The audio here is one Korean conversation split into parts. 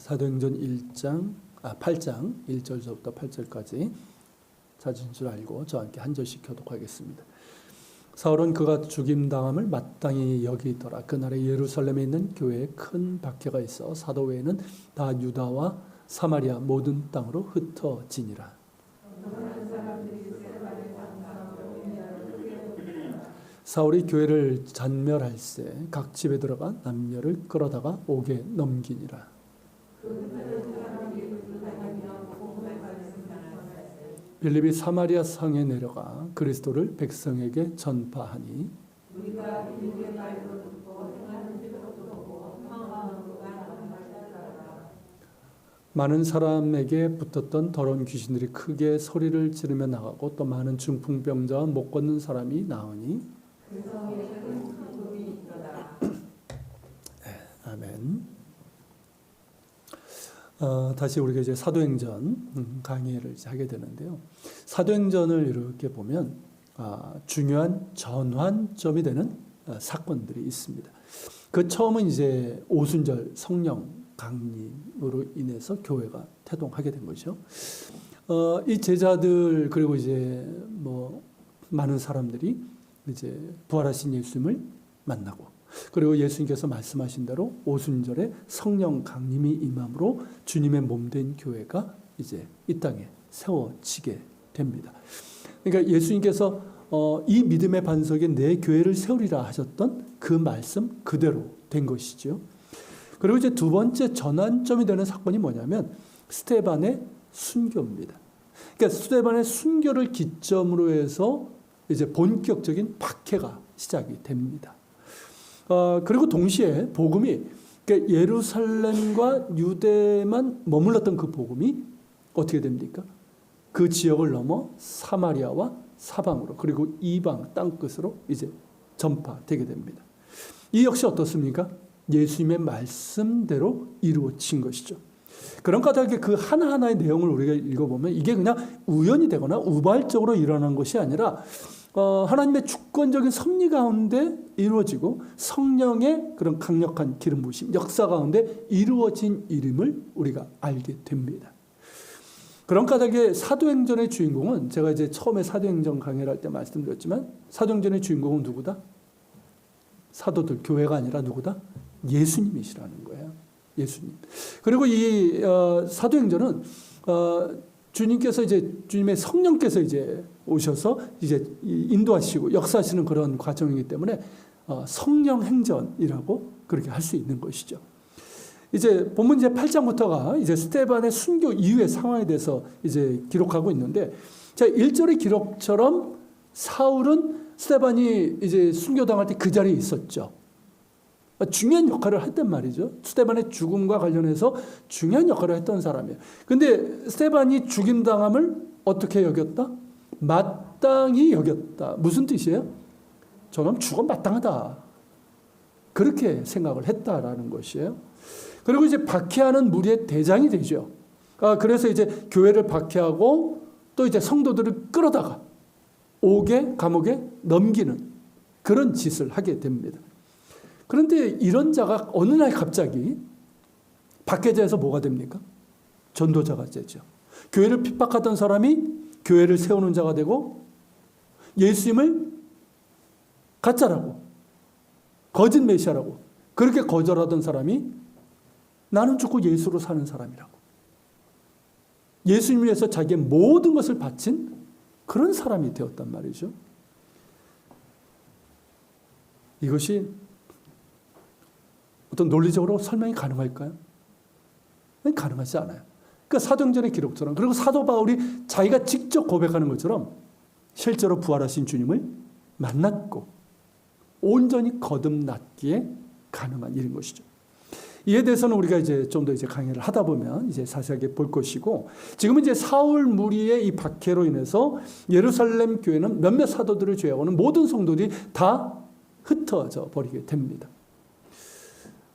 사도행전 8장 1절부터 8절까지 찾은 줄 알고 저와 함께 한 절씩 교독하겠습니다. 사울은 그가 죽임당함을 마땅히 여기더라. 그날에 예루살렘에 있는 교회에 큰 박해가 있어 사도 외에는 다 유다와 사마리아 모든 땅으로 흩어지니라. 사울이 교회를 잔멸할세 각 집에 들어가 남녀를 끌어다가 옥에 넘기니라. 빌립이 사마리아 성에 내려가 그리스도를 백성에게 전파하니 많은 사람에게 붙었던 더러운 귀신들이 크게 소리를 지르며 나가고 또 많은 중풍병자와 못 걷는 사람이 나으니 아멘. 다시 우리가 이제 사도행전 강의를 이제 하게 되는데요. 사도행전을 이렇게 보면 중요한 전환점이 되는 사건들이 있습니다. 그 처음은 이제 오순절 성령 강림으로 인해서 교회가 태동하게 된 거죠. 이 제자들 그리고 이제 많은 사람들이 이제 부활하신 예수님을 만나고 그리고 예수님께서 말씀하신 대로 오순절에 성령 강림이 임함으로 주님의 몸된 교회가 이제 이 땅에 세워지게 됩니다. 그러니까 예수님께서 이 믿음의 반석에 내 교회를 세우리라 하셨던 그 말씀 그대로 된 것이죠. 그리고 이제 두 번째 전환점이 되는 사건이 뭐냐면 스데반의 순교입니다. 그러니까 스데반의 순교를 기점으로 해서 이제 본격적인 박해가 시작이 됩니다. 그리고 동시에 복음이 그러니까 예루살렘과 유대만 머물렀던 그 복음이 어떻게 됩니까? 그 지역을 넘어 사마리아와 사방으로 그리고 이방 땅끝으로 이제 전파되게 됩니다. 이 역시 어떻습니까? 예수님의 말씀대로 이루어진 것이죠. 그런 까닭에 그 하나하나의 내용을 우리가 읽어보면 이게 그냥 우연이 되거나 우발적으로 일어난 것이 아니라 하나님의 주권적인 섭리 가운데 이루어지고 성령의 그런 강력한 기름 부으심, 역사 가운데 이루어진 일임을 우리가 알게 됩니다. 그런 까닭에 사도행전의 주인공은 제가 이제 처음에 사도행전 강의를 할 때 말씀드렸지만 사도행전의 주인공은 누구다? 사도들, 교회가 아니라 누구다? 예수님이시라는 거예요. 예수님. 그리고 이 사도행전은 주님께서 이제 주님의 성령께서 이제 오셔서 이제 인도하시고 역사하시는 그런 과정이기 때문에 성령 행전이라고 그렇게 할 수 있는 것이죠. 이제 본문 이제 8장부터가 이제 스데반의 순교 이후의 상황에 대해서 이제 기록하고 있는데 자, 1절의 기록처럼 사울은 스데반이 이제 순교당할 때 그 자리에 있었죠. 중요한 역할을 했단 말이죠. 스데반의 죽음과 관련해서 중요한 역할을 했던 사람이에요. 근데 스데반이 죽임당함을 어떻게 여겼다? 마땅히 여겼다. 무슨 뜻이에요? 저놈 죽어 마땅하다. 그렇게 생각을 했다라는 것이에요. 그리고 이제 박해하는 무리의 대장이 되죠. 그래서 이제 교회를 박해하고 또 이제 성도들을 끌어다가 옥에 감옥에 넘기는 그런 짓을 하게 됩니다. 그런데 이런 자가 어느 날 갑자기 박해자에서 뭐가 됩니까? 전도자가 되죠. 교회를 핍박하던 사람이 교회를 세우는 자가 되고 예수님을 가짜라고 거짓 메시아라고 그렇게 거절하던 사람이 나는 죽고 예수로 사는 사람이라고 예수님 위해서 자기의 모든 것을 바친 그런 사람이 되었단 말이죠. 이것이 어떤 논리적으로 설명이 가능할까요? 가능하지 않아요. 그러니까 사도행전의 기록처럼 그리고 사도 바울이 자기가 직접 고백하는 것처럼 실제로 부활하신 주님을 만났고 온전히 거듭났기에 가능한 일인 것이죠. 이에 대해서는 우리가 이제 좀 더 이제 강의를 하다 보면 이제 자세하게 볼 것이고 지금은 이제 사울 무리의 이 박해로 인해서 예루살렘 교회는 몇몇 사도들을 제외하고는 모든 성도들이 다 흩어져 버리게 됩니다.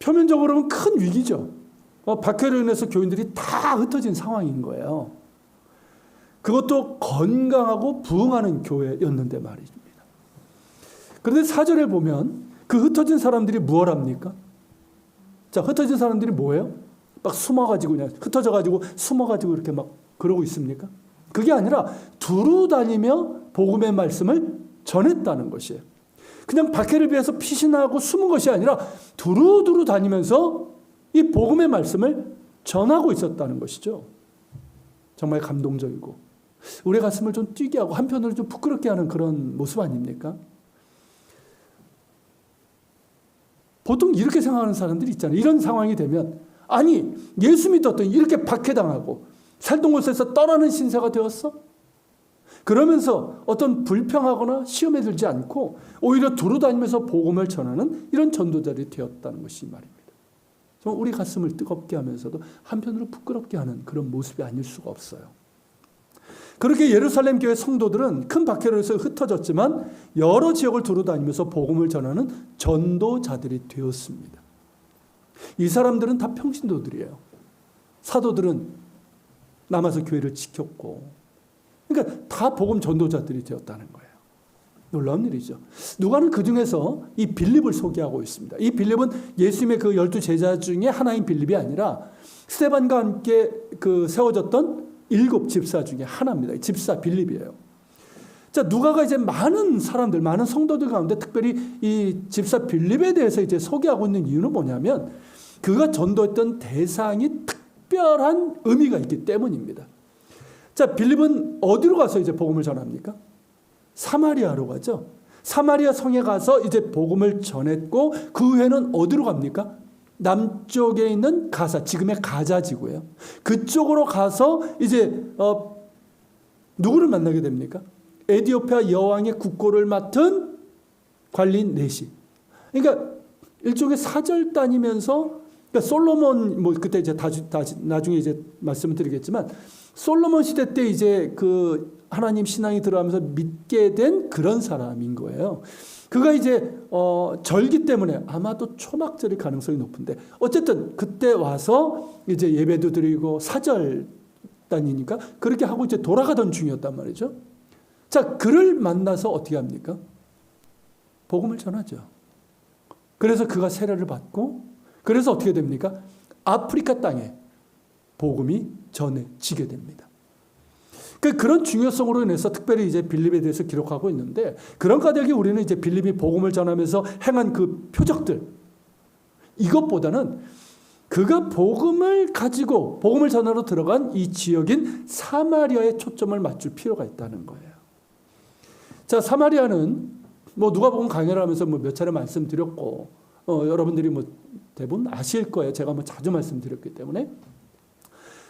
표면적으로는 큰 위기죠. 박해로 인해서 교인들이 다 흩어진 상황인 거예요. 그것도 건강하고 부흥하는 교회였는데 말입니다. 그런데 4절에 보면 그 흩어진 사람들이 무엇 합니까? 자, 흩어진 사람들이 뭐예요? 막 숨어가지고 그냥 흩어져가지고 숨어가지고 이렇게 막 그러고 있습니까? 그게 아니라 두루 다니며 복음의 말씀을 전했다는 것이에요. 그냥 박해를 피해서 피신하고 숨은 것이 아니라 두루두루 다니면서 이 복음의 말씀을 전하고 있었다는 것이죠. 정말 감동적이고 우리의 가슴을 좀 뛰게 하고 한편으로 좀 부끄럽게 하는 그런 모습 아닙니까? 보통 이렇게 생각하는 사람들이 있잖아요. 이런 상황이 되면 아니 예수 믿었더니 이렇게 박해당하고 살던 곳에서 떠나는 신세가 되었어? 그러면서 어떤 불평하거나 시험에 들지 않고 오히려 두루다니면서 복음을 전하는 이런 전도자들이 되었다는 것이 말입니다. 정말 우리 가슴을 뜨겁게 하면서도 한편으로 부끄럽게 하는 그런 모습이 아닐 수가 없어요. 그렇게 예루살렘 교회 성도들은 큰 박해로서 흩어졌지만 여러 지역을 두루다니면서 복음을 전하는 전도자들이 되었습니다. 이 사람들은 다 평신도들이에요. 사도들은 남아서 교회를 지켰고 그러니까 다 복음 전도자들이 되었다는 거예요. 놀라운 일이죠. 누가는 그중에서 이 빌립을 소개하고 있습니다. 이 빌립은 예수님의 그 12 제자 중에 하나인 빌립이 아니라 스데반과 함께 그 세워졌던 7 집사 중에 하나입니다. 집사 빌립이에요. 자, 누가가 이제 많은 사람들, 많은 성도들 가운데 특별히 이 집사 빌립에 대해서 이제 소개하고 있는 이유는 뭐냐면 그가 전도했던 대상이 특별한 의미가 있기 때문입니다. 자, 빌립은 어디로 가서 이제 복음을 전합니까? 사마리아로 가죠. 사마리아 성에 가서 이제 복음을 전했고 그 후에는 어디로 갑니까? 남쪽에 있는 가사, 지금의 가자 지구예요. 그쪽으로 가서 이제 누구를 만나게 됩니까? 에티오피아 여왕의 국고를 맡은 관리인 넷이. 그러니까 일종의 사절 다니면서 그러니까 솔로몬 뭐 그때 이제 나중에 이제 말씀을 드리겠지만 솔로몬 시대 때 이제 그 하나님 신앙이 들어가면서 믿게 된 그런 사람인 거예요. 그가 이제 절기 때문에 아마도 초막절일 가능성이 높은데 어쨌든 그때 와서 이제 예배도 드리고 사절 다니니까 그렇게 하고 이제 돌아가던 중이었단 말이죠. 자, 그를 만나서 어떻게 합니까? 복음을 전하죠. 그래서 그가 세례를 받고 그래서 어떻게 됩니까? 아프리카 땅에 복음이 전해지게 됩니다. 그런 중요성으로 인해서 특별히 이제 빌립에 대해서 기록하고 있는데 그런 까닭에 우리는 이제 빌립이 복음을 전하면서 행한 그 표적들 이것보다는 그가 복음을 가지고 복음을 전하러 들어간 이 지역인 사마리아에 초점을 맞출 필요가 있다는 거예요. 자, 사마리아는 뭐 누가복음 강해를 하면서 뭐 몇 차례 말씀드렸고 여러분들이 뭐 대부분 아실 거예요. 제가 뭐 자주 말씀드렸기 때문에.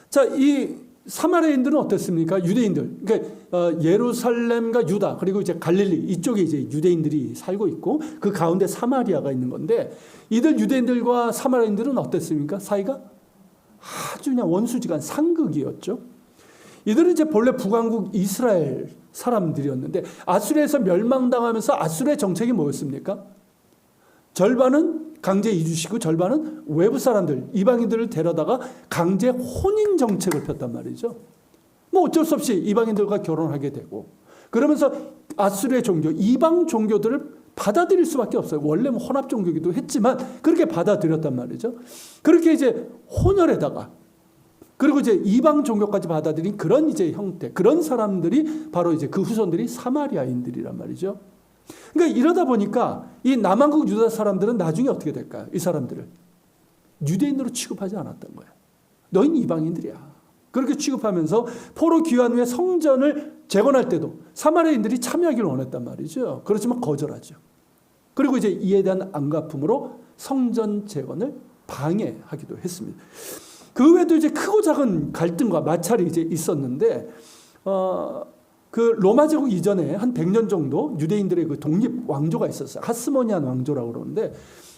자, 이 사마리아인들은 어땠습니까? 유대인들. 그러니까 예루살렘과 유다 그리고 이제 갈릴리 이쪽에 이제 유대인들이 살고 있고 그 가운데 사마리아가 있는 건데 이들 유대인들과 사마리아인들은 어땠습니까? 사이가 아주 그냥 원수지간 상극이었죠. 이들은 이제 본래 북왕국 이스라엘 사람들이었는데 아수르에서 멸망당하면서 아수르의 정책이 뭐였습니까? 절반은 강제 이주시고 절반은 외부 사람들, 이방인들을 데려다가 강제 혼인 정책을 폈단 말이죠. 뭐 어쩔 수 없이 이방인들과 결혼하게 되고 그러면서 아수르의 종교, 이방 종교들을 받아들일 수밖에 없어요. 원래 뭐 혼합 종교기도 했지만 그렇게 받아들였단 말이죠. 그렇게 이제 혼혈에다가 그리고 이제 이방 종교까지 받아들인 그런 이제 형태, 그런 사람들이 바로 이제 그 후손들이 사마리아인들이란 말이죠. 그러니까 이러다 보니까 이 남한국 유다 사람들은 나중에 어떻게 될까요? 이 사람들을 유대인으로 취급하지 않았던 거예요. 너희는 이방인들이야. 그렇게 취급하면서 포로 귀환 후에 성전을 재건할 때도 사마리아인들이 참여하기를 원했단 말이죠. 그렇지만 거절하죠. 그리고 이제 이에 대한 안갚음으로 성전 재건을 방해하기도 했습니다. 그 외에도 이제 크고 작은 갈등과 마찰이 이제 있었는데 그 로마 제국 이전에 한 100년 정도 유대인들의 그 독립 왕조가 있었어요. 하스모니안 왕조라고 그러는데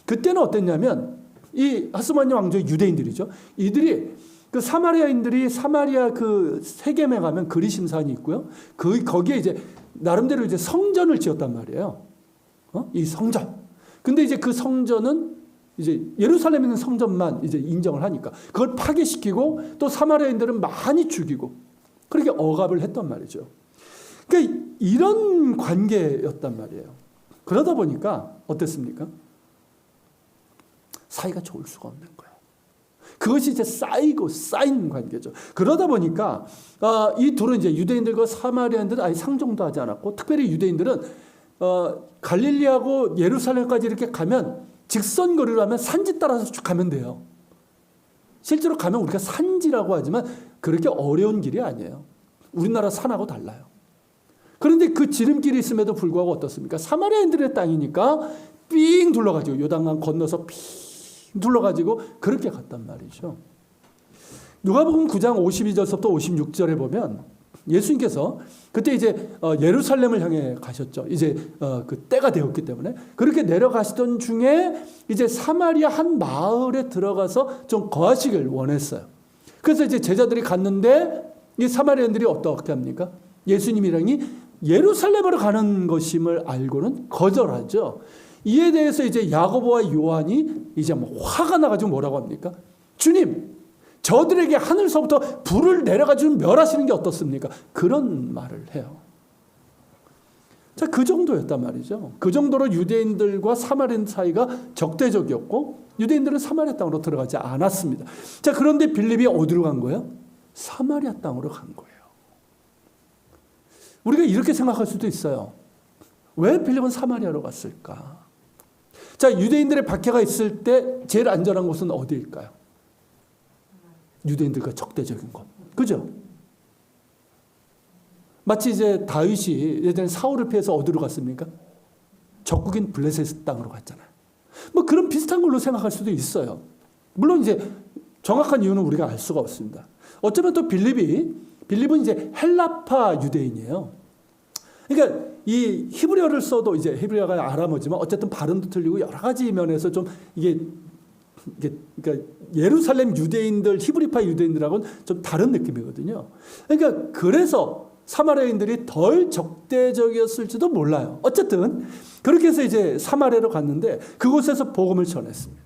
그때는 어땠냐면 이 하스모니안 왕조의 유대인들이죠. 이들이 그 사마리아인들이 사마리아 그 세겜에 가면 그리심산이 있고요. 거기에 이제 나름대로 이제 성전을 지었단 말이에요. 이 성전. 근데 이제 그 성전은 이제 예루살렘에 있는 성전만 이제 인정을 하니까 그걸 파괴시키고 또 사마리아인들은 많이 죽이고 그렇게 억압을 했단 말이죠. 그러니까 이런 관계였단 말이에요. 그러다 보니까 어땠습니까? 사이가 좋을 수가 없는 거예요. 그것이 이제 쌓이고 쌓인 관계죠. 그러다 보니까 이 둘은 이제 유대인들과 사마리아인들은 아예 상종도 하지 않았고, 특별히 유대인들은 갈릴리하고 예루살렘까지 이렇게 가면 직선거리로 하면 산지 따라서 쭉 가면 돼요. 실제로 가면 우리가 산지라고 하지만 그렇게 어려운 길이 아니에요. 우리나라 산하고 달라요. 그런데 그 지름길이 있음에도 불구하고 어떻습니까? 사마리아인들의 땅이니까 삥 둘러가지고 요단강 건너서 삥 둘러가지고 그렇게 갔단 말이죠. 누가복음 9장 52절부터 56절에 보면 예수님께서 그때 이제 예루살렘을 향해 가셨죠. 이제 그 때가 되었기 때문에 그렇게 내려가시던 중에 이제 사마리아 한 마을에 들어가서 좀 거하시길 원했어요. 그래서 이제 제자들이 갔는데 이 사마리아인들이 어떻게 합니까? 예수님이랑이 예루살렘으로 가는 것임을 알고는 거절하죠. 이에 대해서 이제 야고보와 요한이 이제 뭐 화가 나가지고 뭐라고 합니까? 주님, 저들에게 하늘서부터 불을 내려가지고 멸하시는 게 어떻습니까? 그런 말을 해요. 자, 그 정도였단 말이죠. 그 정도로 유대인들과 사마리아 사이가 적대적이었고 유대인들은 사마리아 땅으로 들어가지 않았습니다. 자, 그런데 빌립이 어디로 간 거예요? 사마리아 땅으로 간 거예요. 우리가 이렇게 생각할 수도 있어요. 왜 빌립은 사마리아로 갔을까? 자, 유대인들의 박해가 있을 때 제일 안전한 곳은 어디일까요? 유대인들과 적대적인 곳. 그죠? 마치 이제 다윗이 예전에 사울을 피해서 어디로 갔습니까? 적국인 블레셋 땅으로 갔잖아요. 뭐 그런 비슷한 걸로 생각할 수도 있어요. 물론 이제 정확한 이유는 우리가 알 수가 없습니다. 어쩌면 또 빌립은 이제 헬라파 유대인이에요. 그러니까 이 히브리어를 써도 이제 히브리어가 아람어지만 어쨌든 발음도 틀리고 여러 가지 면에서 좀 이게 그러니까 예루살렘 유대인들, 히브리파 유대인들하고는 좀 다른 느낌이거든요. 그러니까 그래서 사마리아인들이 덜 적대적이었을지도 몰라요. 어쨌든 그렇게 해서 이제 사마리아로 갔는데 그곳에서 복음을 전했습니다.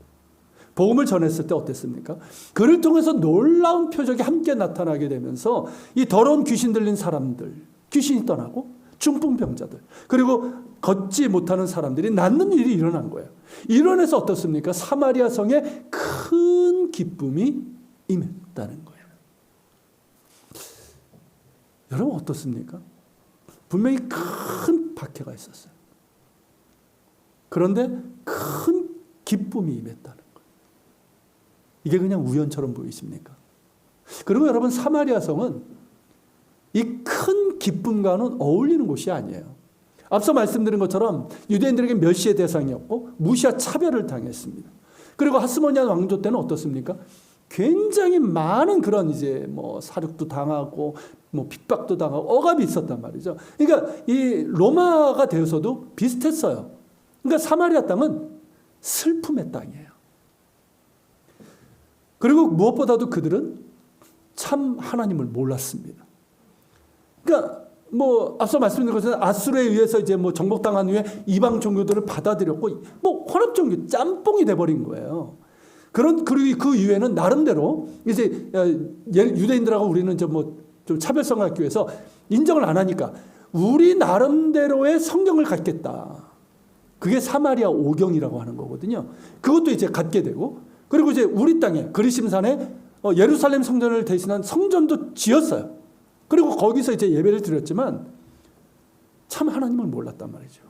복음을 전했을 때 어땠습니까? 그를 통해서 놀라운 표적이 함께 나타나게 되면서 이 더러운 귀신 들린 사람들, 귀신이 떠나고 중풍병자들, 그리고 걷지 못하는 사람들이 낫는 일이 일어난 거예요. 이론에서 어떻습니까? 사마리아 성에 큰 기쁨이 임했다는 거예요. 여러분 어떻습니까? 분명히 큰 박해가 있었어요. 그런데 큰 기쁨이 임했다는 거예요. 이게 그냥 우연처럼 보이십니까? 그리고 여러분 사마리아 성은 이 큰 기쁨과는 어울리는 곳이 아니에요. 앞서 말씀드린 것처럼 유대인들에게 멸시의 대상이었고 무시와 차별을 당했습니다. 그리고 하스모니안 왕조 때는 어떻습니까? 굉장히 많은 그런 이제 뭐 사륙도 당하고 뭐 핍박도 당하고 억압이 있었단 말이죠. 그러니까 이 로마가 되어서도 비슷했어요. 그러니까 사마리아 땅은 슬픔의 땅이에요. 그리고 무엇보다도 그들은 참 하나님을 몰랐습니다. 그러니까 뭐 앞서 말씀드린 것처럼 아수르에 의해서 이제 뭐 정복당한 후에 이방 종교들을 받아들였고 뭐 혼합 종교 짬뽕이 돼버린 거예요. 그리고 그 이후에는 나름대로 이제 유대인들하고 우리는 이제 뭐 좀 차별성을 갖기 위해서 인정을 안 하니까 우리 나름대로의 성경을 갖겠다. 그게 사마리아 오경이라고 하는 거거든요. 그것도 이제 갖게 되고 그리고 이제 우리 땅에 그리심산에 예루살렘 성전을 대신한 성전도 지었어요. 그리고 거기서 이제 예배를 드렸지만 참 하나님을 몰랐단 말이죠.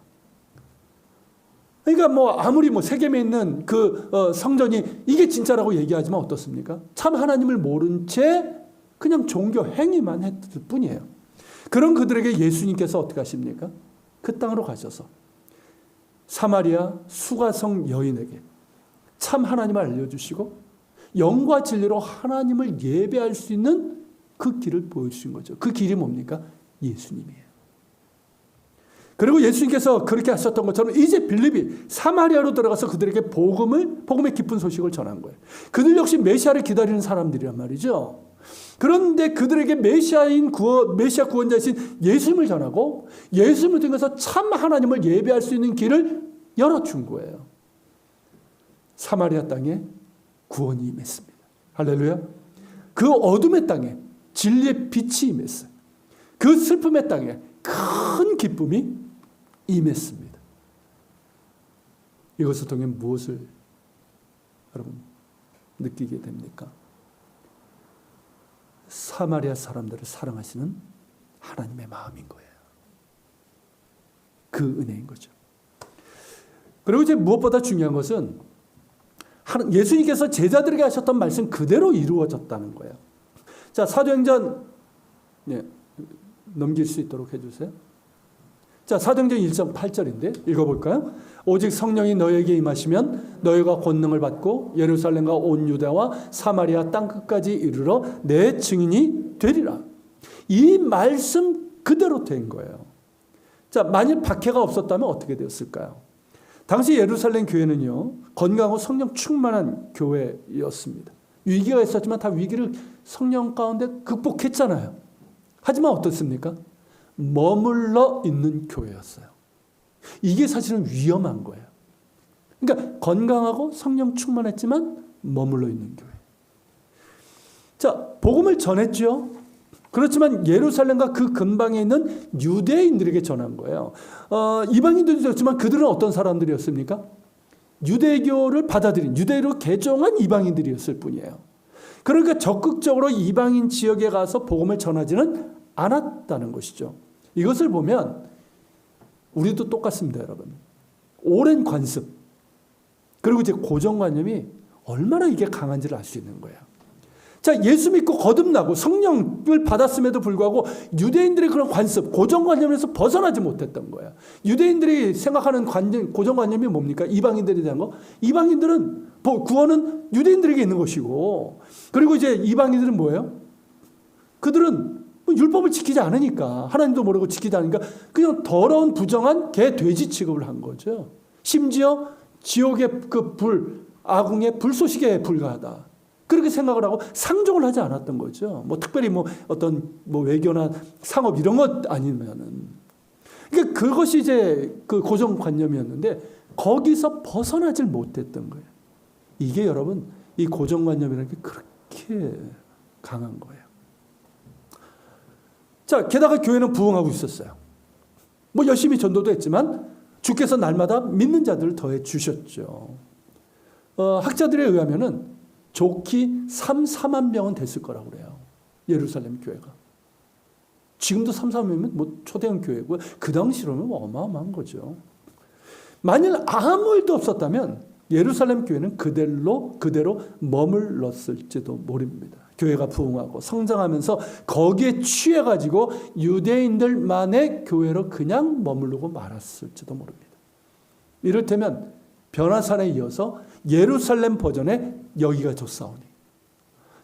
그러니까 뭐 아무리 뭐 세겜에 있는 그 성전이 이게 진짜라고 얘기하지만 어떻습니까? 참 하나님을 모른 채 그냥 종교 행위만 했을 뿐이에요. 그런 그들에게 예수님께서 어떻게 하십니까? 그 땅으로 가셔서 사마리아 수가성 여인에게 참 하나님을 알려주시고 영과 진리로 하나님을 예배할 수 있는 그 길을 보여주신 거죠. 그 길이 뭡니까? 예수님이에요. 그리고 예수님께서 그렇게 하셨던 것처럼 이제 빌립이 사마리아로 들어가서 그들에게 복음의 기쁜 소식을 전한 거예요. 그들 역시 메시아를 기다리는 사람들이란 말이죠. 그런데 그들에게 메시아 구원자이신 예수님을 전하고 예수님을 통해서 참 하나님을 예배할 수 있는 길을 열어준 거예요. 사마리아 땅에 구원이 임했습니다. 할렐루야. 그 어둠의 땅에 진리의 빛이 임했어요. 그 슬픔의 땅에 큰 기쁨이 임했습니다. 이것을 통해 무엇을 여러분 느끼게 됩니까? 사마리아 사람들을 사랑하시는 하나님의 마음인 거예요. 그 은혜인 거죠. 그리고 이제 무엇보다 중요한 것은 예수님께서 제자들에게 하셨던 말씀 그대로 이루어졌다는 거예요. 자, 사도행전 넘길 수 있도록 해주세요. 자, 사도행전 1.8절인데 읽어볼까요? 오직 성령이 너에게 임하시면 너희가 권능을 받고 예루살렘과 온 유다와 사마리아 땅끝까지 이르러 내 증인이 되리라. 이 말씀 그대로 된 거예요. 자, 만일 박해가 없었다면 어떻게 되었을까요? 당시 예루살렘 교회는요, 건강하고 성령 충만한 교회였습니다. 위기가 있었지만 다 위기를 성령 가운데 극복했잖아요. 하지만 어떻습니까? 머물러 있는 교회였어요. 이게 사실은 위험한 거예요. 그러니까 건강하고 성령 충만했지만 머물러 있는 교회. 자, 복음을 전했죠. 그렇지만 예루살렘과 그 근방에 있는 유대인들에게 전한 거예요. 이방인들도 있었지만 그들은 어떤 사람들이었습니까? 유대교를 받아들인, 유대로 개종한 이방인들이었을 뿐이에요. 그러니까 적극적으로 이방인 지역에 가서 복음을 전하지는 않았다는 것이죠. 이것을 보면 우리도 똑같습니다, 여러분. 오랜 관습, 그리고 이제 고정관념이 얼마나 이게 강한지를 알 수 있는 거예요. 자, 예수 믿고 거듭나고 성령을 받았음에도 불구하고 유대인들의 그런 관습, 고정관념에서 벗어나지 못했던 거예요. 유대인들이 생각하는 고정관념이 뭡니까? 이방인들에 대한 거. 이방인들은 구원은 유대인들에게 있는 것이고, 그리고 이제 이방인들은 뭐예요? 그들은 율법을 지키지 않으니까, 하나님도 모르고 지키지 않으니까 그냥 더러운 부정한 개, 돼지 취급을 한 거죠. 심지어 지옥의 그 불, 아궁의 불쏘시개에 불과하다. 그렇게 생각을 하고 상종을 하지 않았던 거죠. 뭐 특별히 어떤 외교나 상업 이런 것 아니면은. 그러니까 그것이 이제 그 고정관념이었는데 거기서 벗어나질 못했던 거예요. 이게 여러분, 이 고정관념이라는 게 그렇게 강한 거예요. 자, 게다가 교회는 부흥하고 있었어요. 열심히 전도도 했지만 주께서 날마다 믿는 자들을 더해 주셨죠. 학자들에 의하면은 좋기 4만 명은 됐을 거라고 그래요. 예루살렘 교회가. 지금도 3, 4명이면 초대형 교회고, 그 당시로는 어마어마한 거죠. 만일 아무 일도 없었다면 예루살렘 교회는 그대로 머물렀을지도 모릅니다. 교회가 부흥하고 성장하면서 거기에 취해가지고 유대인들만의 교회로 그냥 머무르고 말았을지도 모릅니다. 이를테면 변화산에 이어서 예루살렘 버전의 여기가 좋사오니.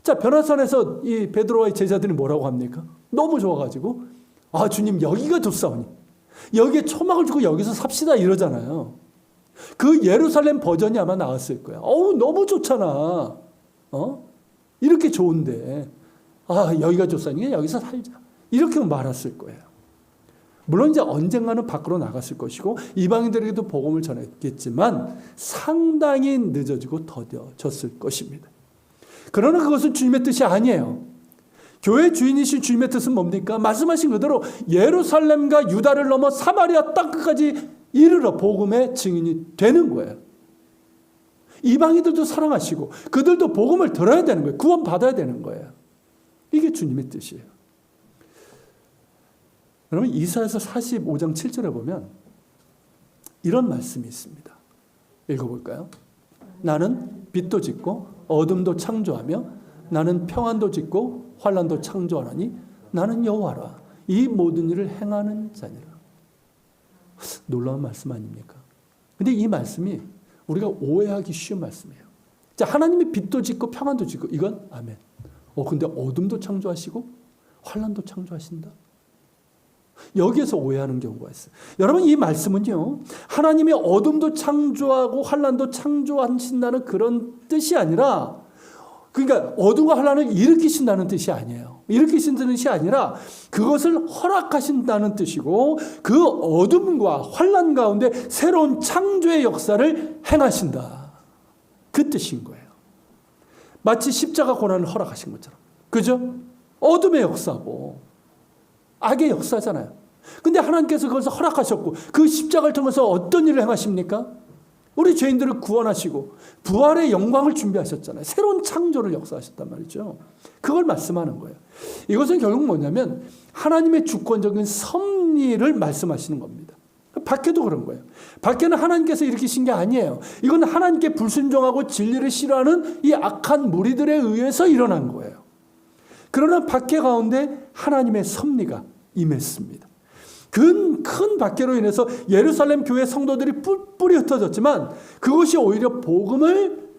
자, 변화산에서 이 베드로와의 제자들이 뭐라고 합니까? 너무 좋아가지고, 아, 주님, 여기가 좋사오니. 여기에 초막을 주고 여기서 삽시다 이러잖아요. 그 예루살렘 버전이 아마 나왔을 거야. 너무 좋잖아. 이렇게 좋은데, 아, 여기가 좋사오니 여기서 살자. 이렇게 말했을 거예요. 물론 이제 언젠가는 밖으로 나갔을 것이고 이방인들에게도 복음을 전했겠지만 상당히 늦어지고 더뎌졌을 것입니다. 그러나 그것은 주님의 뜻이 아니에요. 교회 주인이신 주님의 뜻은 뭡니까? 말씀하신 그대로 예루살렘과 유다를 넘어 사마리아 땅끝까지 이르러 복음의 증인이 되는 거예요. 이방인들도 사랑하시고 그들도 복음을 들어야 되는 거예요. 구원받아야 되는 거예요. 이게 주님의 뜻이에요. 여러분, 이사야서 45장 7절에 보면 이런 말씀이 있습니다. 읽어볼까요? 나는 빛도 짓고 어둠도 창조하며 나는 평안도 짓고 환난도 창조하나니 나는 여호와라. 이 모든 일을 행하는 자니라. 놀라운 말씀 아닙니까? 근데 이 말씀이 우리가 오해하기 쉬운 말씀이에요. 자, 하나님이 빛도 짓고 평안도 짓고 이건 아멘. 근데 어둠도 창조하시고 환난도 창조하신다. 여기에서 오해하는 경우가 있어요. 여러분, 이 말씀은요, 하나님이 어둠도 창조하고 환난도 창조하신다는 그런 뜻이 아니라, 그러니까 어둠과 환난을 일으키신다는 뜻이 아니에요. 일으키신다는 뜻이 아니라 그것을 허락하신다는 뜻이고, 그 어둠과 환난 가운데 새로운 창조의 역사를 행하신다. 그 뜻인 거예요. 마치 십자가 고난을 허락하신 것처럼. 그죠? 어둠의 역사고 악의 역사잖아요. 근데 하나님께서 그것을 허락하셨고 그 십자가를 통해서 어떤 일을 행하십니까? 우리 죄인들을 구원하시고 부활의 영광을 준비하셨잖아요. 새로운 창조를 역사하셨단 말이죠. 그걸 말씀하는 거예요. 이것은 결국 뭐냐면 하나님의 주권적인 섭리를 말씀하시는 겁니다. 밖에도 그런 거예요. 밖에는 하나님께서 일으키신 게 아니에요. 이건 하나님께 불순종하고 진리를 싫어하는 이 악한 무리들에 의해서 일어난 거예요. 그러나 밖에 가운데 하나님의 섭리가 임했습니다. 큰 박해로 인해서 예루살렘 교회 성도들이 뿔뿔이 흩어졌지만 그것이 오히려 복음을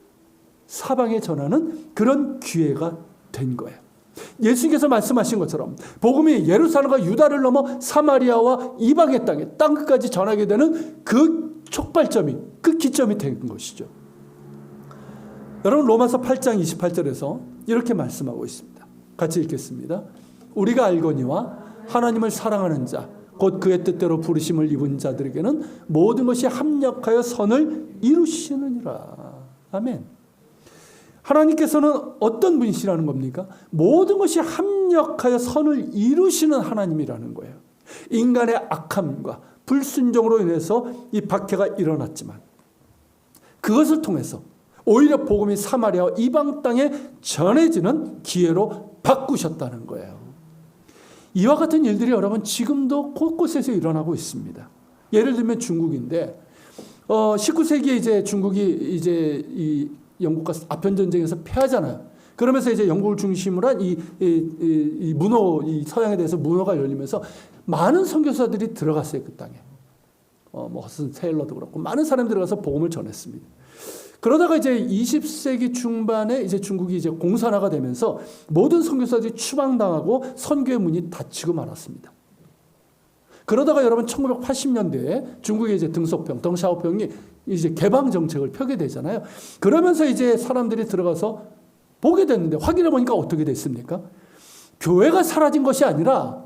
사방에 전하는 그런 기회가 된 거예요. 예수님께서 말씀하신 것처럼 복음이 예루살렘과 유다를 넘어 사마리아와 이방의 땅 끝까지 전하게 되는 그 촉발점이, 그 기점이 된 것이죠. 여러분, 로마서 8장 28절에서 이렇게 말씀하고 있습니다. 같이 읽겠습니다. 우리가 알거니와 하나님을 사랑하는 자 곧 그의 뜻대로 부르심을 입은 자들에게는 모든 것이 합력하여 선을 이루시느니라. 아멘. 하나님께서는 어떤 분이시라는 겁니까? 모든 것이 합력하여 선을 이루시는 하나님이라는 거예요. 인간의 악함과 불순종으로 인해서 이 박해가 일어났지만 그것을 통해서 오히려 복음이 사마리아와 이방 땅에 전해지는 기회로 바꾸셨다는 거예요. 이와 같은 일들이 여러분 지금도 곳곳에서 일어나고 있습니다. 예를 들면 중국인데 19세기에 이제 중국이 이제 이 영국과 아편 전쟁에서 패하잖아요. 그러면서 이제 영국을 중심으로 한 이 문호, 이 서양에 대해서 문호가 열리면서 많은 선교사들이 들어갔어요, 그 땅에. 뭐 허슨 테일러도 그렇고 많은 사람들이 들어가서 복음을 전했습니다. 그러다가 이제 20세기 중반에 이제 중국이 이제 공산화가 되면서 모든 선교사들이 추방당하고 선교의 문이 닫히고 말았습니다. 그러다가 여러분 1980년대에 중국의 이제 덩샤오평이 이제 개방 정책을 펴게 되잖아요. 그러면서 이제 사람들이 들어가서 보게 됐는데 확인해 보니까 어떻게 됐습니까? 교회가 사라진 것이 아니라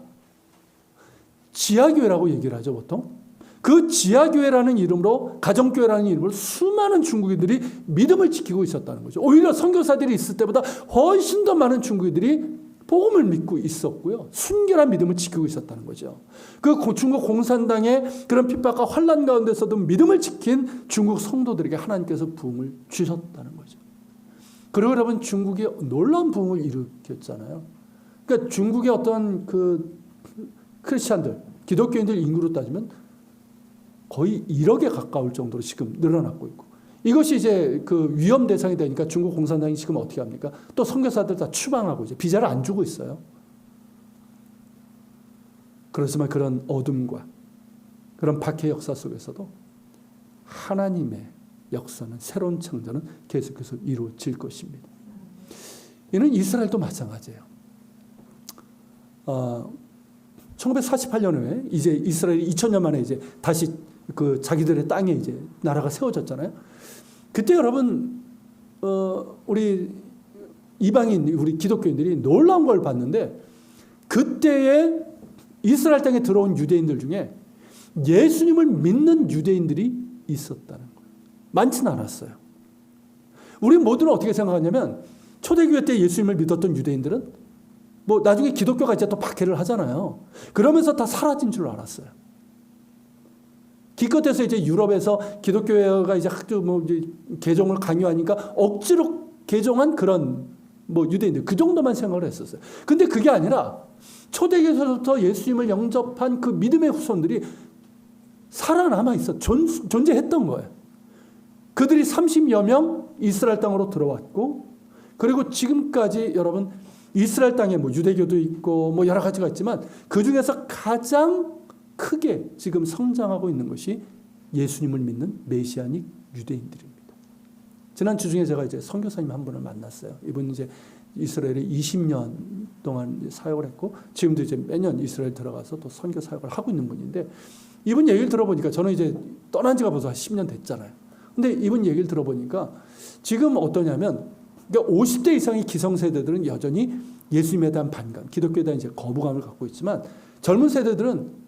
지하교회라고 얘기를 하죠, 보통. 그 지하교회라는 이름으로, 가정교회라는 이름으로 수많은 중국인들이 믿음을 지키고 있었다는 거죠. 오히려 선교사들이 있을 때보다 훨씬 더 많은 중국인들이 복음을 믿고 있었고요. 순결한 믿음을 지키고 있었다는 거죠. 그 중국 공산당의 그런 핍박과 환난 가운데서도 믿음을 지킨 중국 성도들에게 하나님께서 부흥을 주셨다는 거죠. 그리고 여러분 중국이 놀라운 부흥을 일으켰잖아요. 그러니까 중국의 어떤 그 크리스찬들, 기독교인들 인구로 따지면 거의 1억에 가까울 정도로 지금 늘어나고 있고 이것이 이제 그 위험 대상이 되니까 중국 공산당이 지금 어떻게 합니까? 또 선교사들 다 추방하고 이제 비자를 안 주고 있어요. 그렇지만 그런 어둠과 그런 박해 역사 속에서도 하나님의 역사는, 새로운 창조는 계속해서 이루어질 것입니다. 이는 이스라엘도 마찬가지예요. 1948년에 이제 이스라엘이 2000년 만에 이제 다시 그 자기들의 땅에 이제 나라가 세워졌잖아요. 그때 여러분 우리 이방인, 우리 기독교인들이 놀라운 걸 봤는데 그때에 이스라엘 땅에 들어온 유대인들 중에 예수님을 믿는 유대인들이 있었다는 거예요. 많지는 않았어요. 우리 모두는 어떻게 생각하냐면 초대교회 때 예수님을 믿었던 유대인들은 뭐 나중에 기독교가 이제 또 박해를 하잖아요. 그러면서 다 사라진 줄 알았어요. 기껏해서 이제 유럽에서 기독교회가 이제 학교 뭐 이제 개종을 강요하니까 억지로 개종한 그런 뭐 유대인들 그 정도만 생각을 했었어요. 근데 그게 아니라 초대교회에서부터 예수님을 영접한 그 믿음의 후손들이 살아남아 있어 존재했던 거예요. 그들이 30여 명 이스라엘 땅으로 들어왔고 그리고 지금까지 여러분 이스라엘 땅에 뭐 유대교도 있고 뭐 여러 가지가 있지만 그 중에서 가장 크게 지금 성장하고 있는 것이 예수님을 믿는 메시아닉 유대인들입니다. 지난 주 중에 제가 이제 선교사님 한 분을 만났어요. 이분 이제 이스라엘에 20년 동안 사역을 했고 지금도 이제 매년 이스라엘 들어가서 또 선교 사역을 하고 있는 분인데 이분 얘기를 들어보니까 저는 이제 떠난 지가 벌써 한 10년 됐잖아요. 근데 이분 얘기를 들어보니까 지금 어떠냐면 그러니까 50대 이상의 기성세대들은 여전히 예수님에 대한 반감, 기독교에 대한 이제 거부감을 갖고 있지만 젊은 세대들은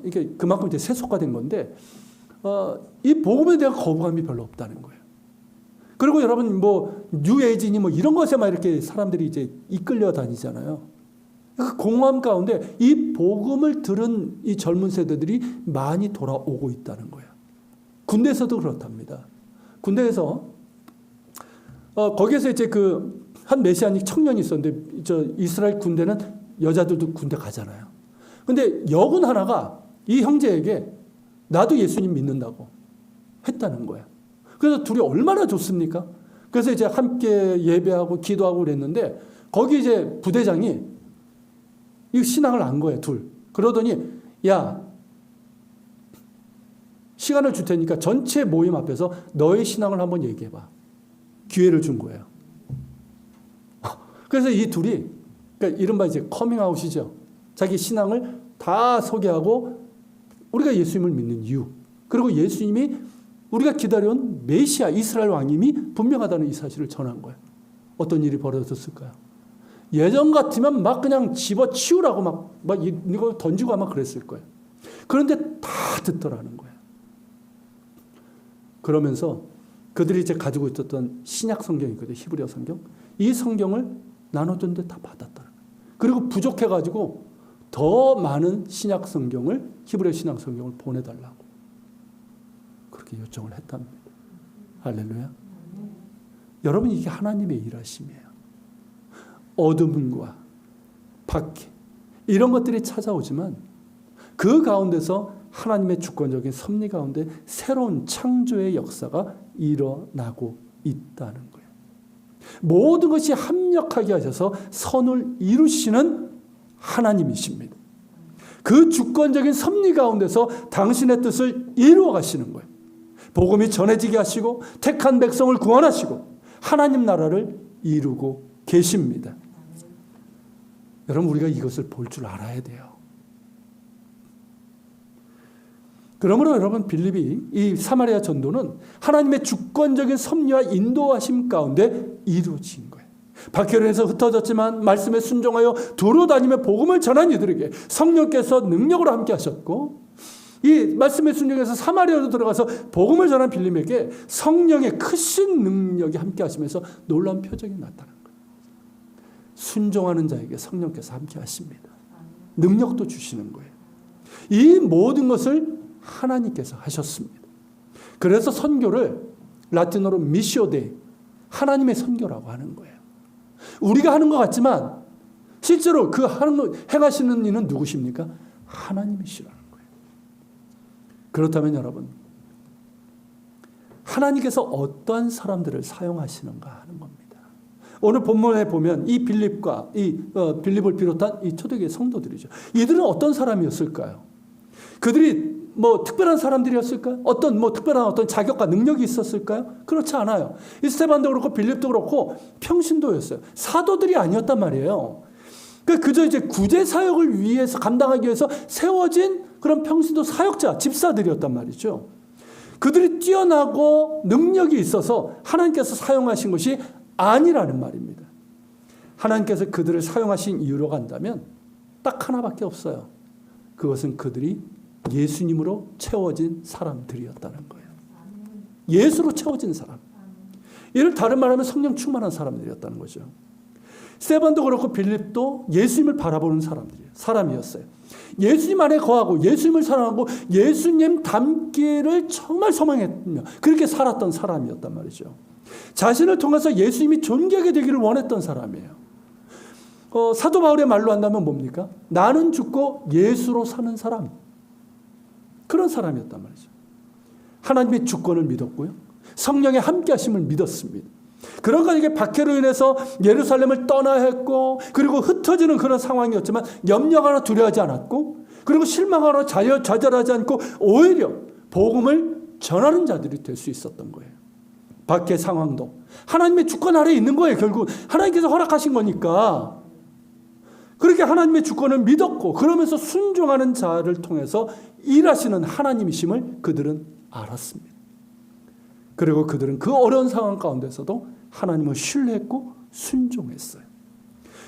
이게 그만큼 이제 세속화된 건데 이 복음에 대한 거부감이 별로 없다는 거예요. 그리고 여러분 뭐 뉴에이지니 뭐 이런 것에 막 이렇게 사람들이 이제 이끌려 다니잖아요. 그 공허함 가운데 이 복음을 들은 이 젊은 세대들이 많이 돌아오고 있다는 거예요. 군대에서도 그렇답니다. 군대에서 거기에서 이제 한 메시아닉 청년이 있었는데 이스라엘 군대는 여자들도 군대 가잖아요. 근데 여군 하나가 이 형제에게 나도 예수님 믿는다고 했다는 거야. 그래서 둘이 얼마나 좋습니까? 그래서 이제 함께 예배하고 기도하고 그랬는데 거기 이제 부대장이 이 신앙을 안 거예요, 둘. 그러더니 야, 시간을 줄 테니까 전체 모임 앞에서 너의 신앙을 한번 얘기해봐. 기회를 준 거예요. 그래서 이 둘이 그러니까 이른바 이제 커밍아웃이죠. 자기 신앙을 다 소개하고 우리가 예수님을 믿는 이유, 그리고 예수님이 우리가 기다려온 메시아 이스라엘 왕님이 분명하다는 이 사실을 전한 거예요. 어떤 일이 벌어졌을까요? 예전 같으면 막 그냥 집어치우라고 막 이거 던지고 아마 그랬을 거예요. 그런데 다 듣더라는 거예요. 그러면서 그들이 이제 가지고 있었던 신약 성경이거든요. 히브리어 성경. 이 성경을 나눠줬는데 다 받았더라고요. 그리고 부족해가지고 더 많은 신약 성경을, 히브리어 신약 성경을 보내달라고 그렇게 요청을 했답니다. 할렐루야. 여러분, 이게 하나님의 일하심이에요. 어둠과 박해 이런 것들이 찾아오지만 그 가운데서 하나님의 주권적인 섭리 가운데 새로운 창조의 역사가 일어나고 있다는 거예요. 모든 것이 합력하게 하셔서 선을 이루시는 하나님이십니다. 그 주권적인 섭리 가운데서 당신의 뜻을 이루어 가시는 거예요. 복음이 전해지게 하시고 택한 백성을 구원하시고 하나님 나라를 이루고 계십니다. 여러분, 우리가 이것을 볼 줄 알아야 돼요. 그러므로 여러분, 빌립이 이 사마리아 전도는 하나님의 주권적인 섭리와 인도하심 가운데 이루어진 거예요. 박해론에서 흩어졌지만 말씀에 순종하여 두루 다니며 복음을 전한 이들에게 성령께서 능력으로 함께 하셨고, 이 말씀에 순종해서 사마리아로 들어가서 복음을 전한 빌립에게 성령의 크신 능력이 함께 하시면서 놀라운 표적이 나타난 거예요. 순종하는 자에게 성령께서 함께 하십니다. 능력도 주시는 거예요. 이 모든 것을 하나님께서 하셨습니다. 그래서 선교를 라틴어로 미시오 데이, 하나님의 선교라고 하는 거예요. 우리가 하는 것 같지만 실제로 그 행하시는 이는 누구십니까? 하나님이시라는 거예요. 그렇다면 여러분, 하나님께서 어떠한 사람들을 사용하시는가 하는 겁니다. 오늘 본문에 보면 이 빌립과 빌립을 비롯한 이 초대교회 성도들이죠. 이들은 어떤 사람이었을까요? 그들이 특별한 사람들이었을까요? 특별한 어떤 자격과 능력이 있었을까요? 그렇지 않아요. 이 스데반도 그렇고 빌립도 그렇고 평신도였어요. 사도들이 아니었단 말이에요. 그저 이제 구제 사역을 위해서 감당하기 위해서 세워진 그런 평신도 사역자, 집사들이었단 말이죠. 그들이 뛰어나고 능력이 있어서 하나님께서 사용하신 것이 아니라는 말입니다. 하나님께서 그들을 사용하신 이유로 간다면 딱 하나밖에 없어요. 그것은 그들이 예수님으로 채워진 사람들이었다는 거예요. 예수로 채워진 사람. 이를 다른 말하면 성령 충만한 사람들이었다는 거죠. 스데반도 그렇고 빌립도 예수님을 바라보는 사람이었어요. 예수님 안에 거하고 예수님을 사랑하고 예수님 닮기를 정말 소망했며 그렇게 살았던 사람이었단 말이죠. 자신을 통해서 예수님이 존귀하게 되기를 원했던 사람이에요. 사도 바울의 말로 한다면 뭡니까? 나는 죽고 예수로 사는 사람. 그런 사람이었단 말이죠. 하나님의 주권을 믿었고요. 성령의 함께하심을 믿었습니다. 그러니까 이게 박해로 인해서 예루살렘을 떠나야 했고, 그리고 흩어지는 그런 상황이었지만 염려하거나 두려워하지 않았고, 그리고 실망하거나 좌절하지 않고 오히려 복음을 전하는 자들이 될 수 있었던 거예요. 박해 상황도 하나님의 주권 아래에 있는 거예요. 결국 하나님께서 허락하신 거니까. 그렇게 하나님의 주권을 믿었고 그러면서 순종하는 자를 통해서 일하시는 하나님이심을 그들은 알았습니다. 그리고 그들은 그 어려운 상황 가운데서도 하나님을 신뢰했고 순종했어요.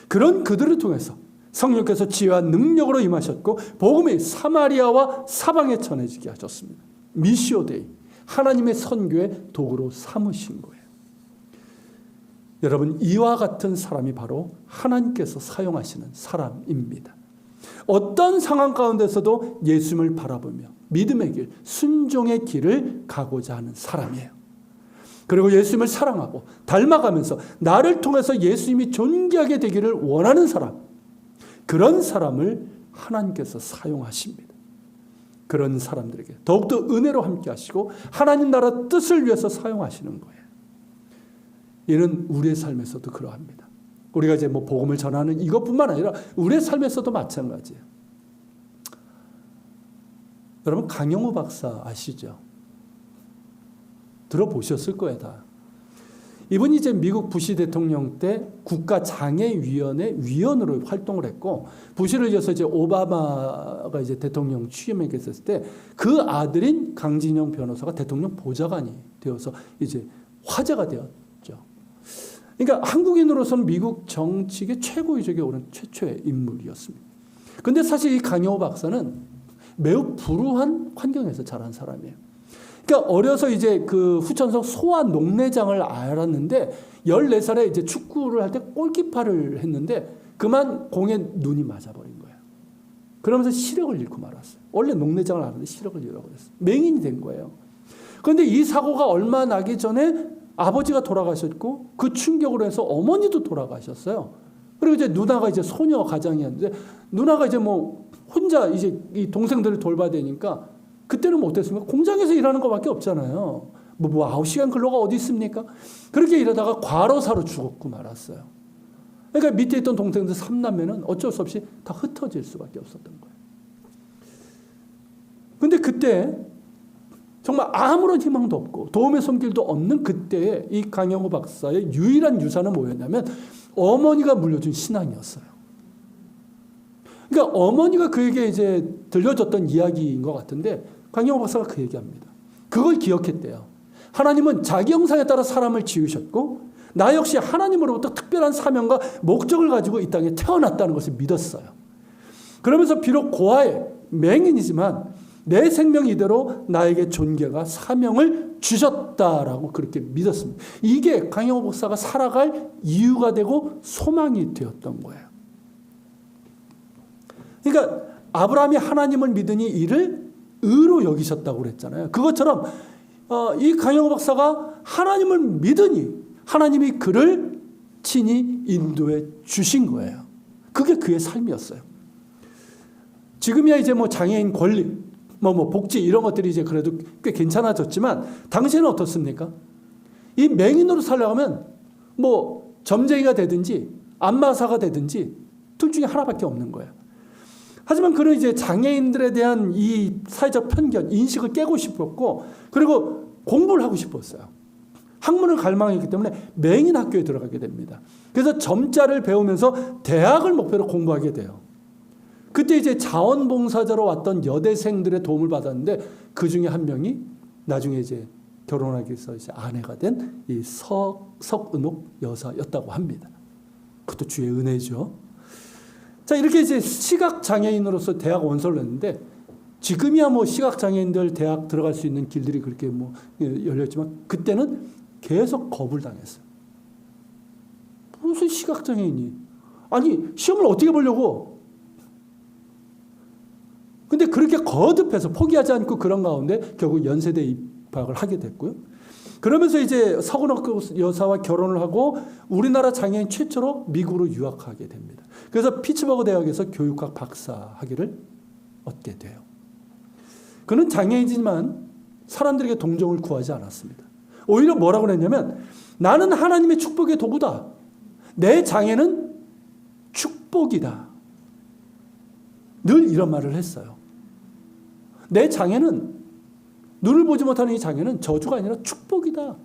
그런 그들을 통해서 성령께서 지혜와 능력으로 임하셨고 복음이 사마리아와 사방에 전해지게 하셨습니다. 미시오 데이, 하나님의 선교의 도구로 삼으신 거예요. 여러분, 이와 같은 사람이 바로 하나님께서 사용하시는 사람입니다. 어떤 상황 가운데서도 예수님을 바라보며 믿음의 길, 순종의 길을 가고자 하는 사람이에요. 그리고 예수님을 사랑하고 닮아가면서 나를 통해서 예수님이 존귀하게 되기를 원하는 사람, 그런 사람을 하나님께서 사용하십니다. 그런 사람들에게 더욱더 은혜로 함께 하시고 하나님 나라 뜻을 위해서 사용하시는 거예요. 이는 우리의 삶에서도 그러합니다. 우리가 이제 뭐 복음을 전하는 이것뿐만 아니라 우리의 삶에서도 마찬가지예요. 여러분 강영우 박사 아시죠? 들어보셨을 거예요, 다. 이분이 이제 미국 부시 대통령 때 국가장애위원회 위원으로 활동을 했고, 부시를 이어서 이제 오바마가 이제 대통령 취임에 있었을 때 그 아들인 강진영 변호사가 대통령 보좌관이 되어서 이제 화제가 되었죠. 그러니까 한국인으로서는 미국 정치계 최고위적에 오른 최초의 인물이었습니다. 근데 사실 이 강영우 박사는 매우 불우한 환경에서 자란 사람이에요. 그러니까 어려서 이제 그 후천성 소아 농내장을 알았는데 14살에 이제 축구를 할 때 골키퍼를 했는데 그만 공에 눈이 맞아버린 거예요. 그러면서 시력을 잃고 말았어요. 원래 농내장을 알았는데 시력을 잃어버렸어요. 맹인이 된 거예요. 그런데 이 사고가 얼마 나기 전에 아버지가 돌아가셨고 그 충격으로 해서 어머니도 돌아가셨어요. 그리고 이제 누나가 이제 소녀 가장이었는데 누나가 이제 뭐 혼자 이제 이 동생들을 돌봐야 되니까 그때는 뭐 어땠습니까? 공장에서 일하는 것밖에 없잖아요. 뭐 9시간 근로가 어디 있습니까? 그렇게 일하다가 과로사로 죽었고 말았어요. 그러니까 밑에 있던 동생들 3남매는 어쩔 수 없이 다 흩어질 수밖에 없었던 거예요. 근데 그때 정말 아무런 희망도 없고 도움의 손길도 없는 그때에 이 강영우 박사의 유일한 유산은 뭐였냐면 어머니가 물려준 신앙이었어요. 그러니까 어머니가 그에게 이제 들려줬던 이야기인 것 같은데 강영우 박사가 그 얘기합니다. 그걸 기억했대요. 하나님은 자기 형상에 따라 사람을 지으셨고 나 역시 하나님으로부터 특별한 사명과 목적을 가지고 이 땅에 태어났다는 것을 믿었어요. 그러면서 비록 고아의 맹인이지만 내 생명 이대로 나에게 존귀가 사명을 주셨다라고 그렇게 믿었습니다. 이게 강영우 박사가 살아갈 이유가 되고 소망이 되었던 거예요. 그러니까 아브라함이 하나님을 믿으니 이를 의로 여기셨다고 그랬잖아요. 그것처럼 이 강영우 박사가 하나님을 믿으니 하나님이 그를 친히 인도해 주신 거예요. 그게 그의 삶이었어요. 지금이야 이제 뭐 장애인 권리, 뭐 복지 이런 것들이 이제 그래도 꽤 괜찮아졌지만 당시에는 어떻습니까? 이 맹인으로 살려면 뭐 점쟁이가 되든지 안마사가 되든지 둘 중에 하나밖에 없는 거예요. 하지만 그는 이제 장애인들에 대한 이 사회적 편견, 인식을 깨고 싶었고 그리고 공부를 하고 싶었어요. 학문을 갈망했기 때문에 맹인 학교에 들어가게 됩니다. 그래서 점자를 배우면서 대학을 목표로 공부하게 돼요. 그때 이제 자원봉사자로 왔던 여대생들의 도움을 받았는데 그 중에 한 명이 나중에 이제 결혼하기 위해서 이제 아내가 된 이 석은옥 여사였다고 합니다. 그것도 주의 은혜죠. 자, 이렇게 이제 시각장애인으로서 대학 원서를 냈는데 지금이야 뭐 시각장애인들 대학 들어갈 수 있는 길들이 그렇게 뭐 열렸지만 그때는 계속 겁을 당했어요. 무슨 시각장애인이? 아니, 시험을 어떻게 보려고? 근데 그렇게 거듭해서 포기하지 않고 그런 가운데 결국 연세대 입학을 하게 됐고요. 그러면서 이제 석은옥 여사와 결혼을 하고 우리나라 장애인 최초로 미국으로 유학하게 됩니다. 그래서 피츠버그 대학에서 교육학 박사 학위를 얻게 돼요. 그는 장애인이지만 사람들에게 동정을 구하지 않았습니다. 오히려 뭐라고 그랬냐면 나는 하나님의 축복의 도구다. 내 장애는 축복이다. 늘 이런 말을 했어요. 내 장애는 눈을 보지 못하는 이 장애는 저주가 아니라 축복이다.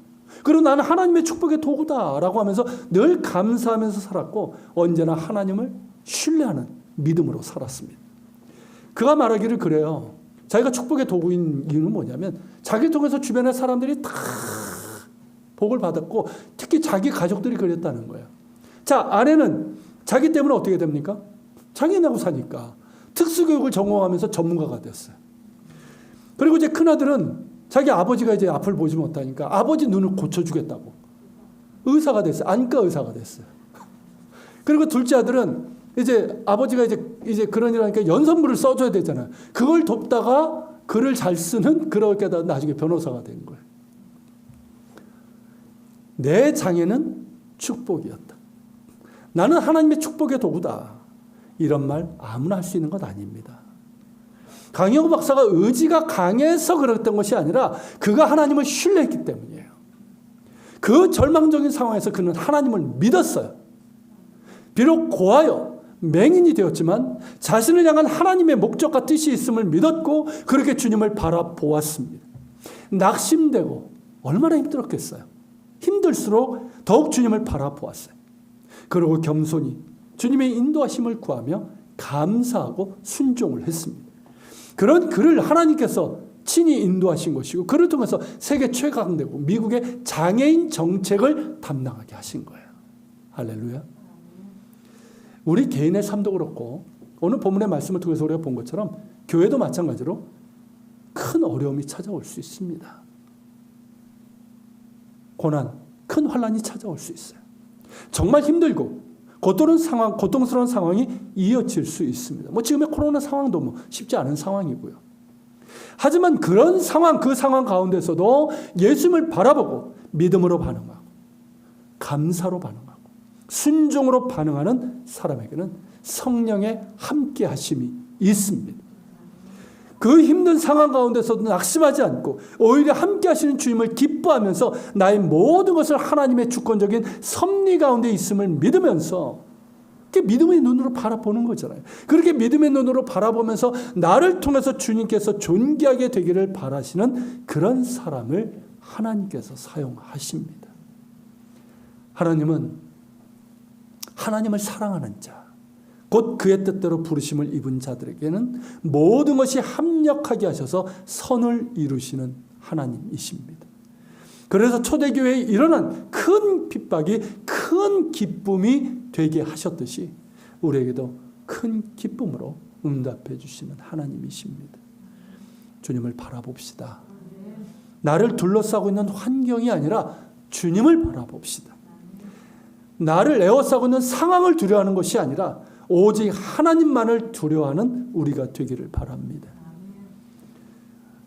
그리고 나는 하나님의 축복의 도구다라고 하면서 늘 감사하면서 살았고 언제나 하나님을 신뢰하는 믿음으로 살았습니다. 그가 말하기를 그래요. 자기가 축복의 도구인 이유는 뭐냐면 자기를 통해서 주변의 사람들이 다 복을 받았고 특히 자기 가족들이 그랬다는 거예요. 자, 아내는 자기 때문에 어떻게 됩니까? 장애인하고 사니까 특수교육을 전공하면서 전문가가 됐어요. 그리고 이제 큰아들은 자기 아버지가 이제 앞을 보지 못하니까 아버지 눈을 고쳐주겠다고 의사가 됐어요. 안과 의사가 됐어요. 그리고 둘째 아들은 이제 아버지가 이제 그런 일 하니까 연선물을 써줘야 되잖아요. 그걸 돕다가 글을 잘 쓰는 그렇게 나중에 변호사가 된 거예요. 내 장애는 축복이었다. 나는 하나님의 축복의 도구다. 이런 말 아무나 할 수 있는 것 아닙니다. 강영우 박사가 의지가 강해서 그랬던 것이 아니라 그가 하나님을 신뢰했기 때문이에요. 그 절망적인 상황에서 그는 하나님을 믿었어요. 비록 고하여 맹인이 되었지만 자신을 향한 하나님의 목적과 뜻이 있음을 믿었고 그렇게 주님을 바라보았습니다. 낙심되고 얼마나 힘들었겠어요. 힘들수록 더욱 주님을 바라보았어요. 그리고 겸손히 주님의 인도하심을 구하며 감사하고 순종을 했습니다. 그런 그를 하나님께서 친히 인도하신 것이고 그를 통해서 세계 최강대국 미국의 장애인 정책을 담당하게 하신 거예요. 할렐루야. 우리 개인의 삶도 그렇고 오늘 본문의 말씀을 통해서 우리가 본 것처럼 교회도 마찬가지로 큰 어려움이 찾아올 수 있습니다. 고난, 큰 환난이 찾아올 수 있어요. 정말 힘들고 고통스러운 상황이 이어질 수 있습니다. 지금의 코로나 상황도 쉽지 않은 상황이고요. 하지만 그런 상황, 그 상황 가운데서도 예수님을 바라보고 믿음으로 반응하고 감사로 반응하고 순종으로 반응하는 사람에게는 성령의 함께 하심이 있습니다. 그 힘든 상황 가운데서도 낙심하지 않고 오히려 함께 하시는 주님을 기뻐하면서 나의 모든 것을 하나님의 주권적인 섭리 가운데 있음을 믿으면서 믿음의 눈으로 바라보는 거잖아요. 그렇게 믿음의 눈으로 바라보면서 나를 통해서 주님께서 존귀하게 되기를 바라시는 그런 사람을 하나님께서 사용하십니다. 하나님은 하나님을 사랑하는 자, 곧 그의 뜻대로 부르심을 입은 자들에게는 모든 것이 합력하게 하셔서 선을 이루시는 하나님이십니다. 그래서 초대교회에 일어난 큰 핍박이 큰 기쁨이 되게 하셨듯이 우리에게도 큰 기쁨으로 응답해 주시는 하나님이십니다. 주님을 바라봅시다. 나를 둘러싸고 있는 환경이 아니라 주님을 바라봅시다. 나를 에워싸고 있는 상황을 두려워하는 것이 아니라 오직 하나님만을 두려워하는 우리가 되기를 바랍니다.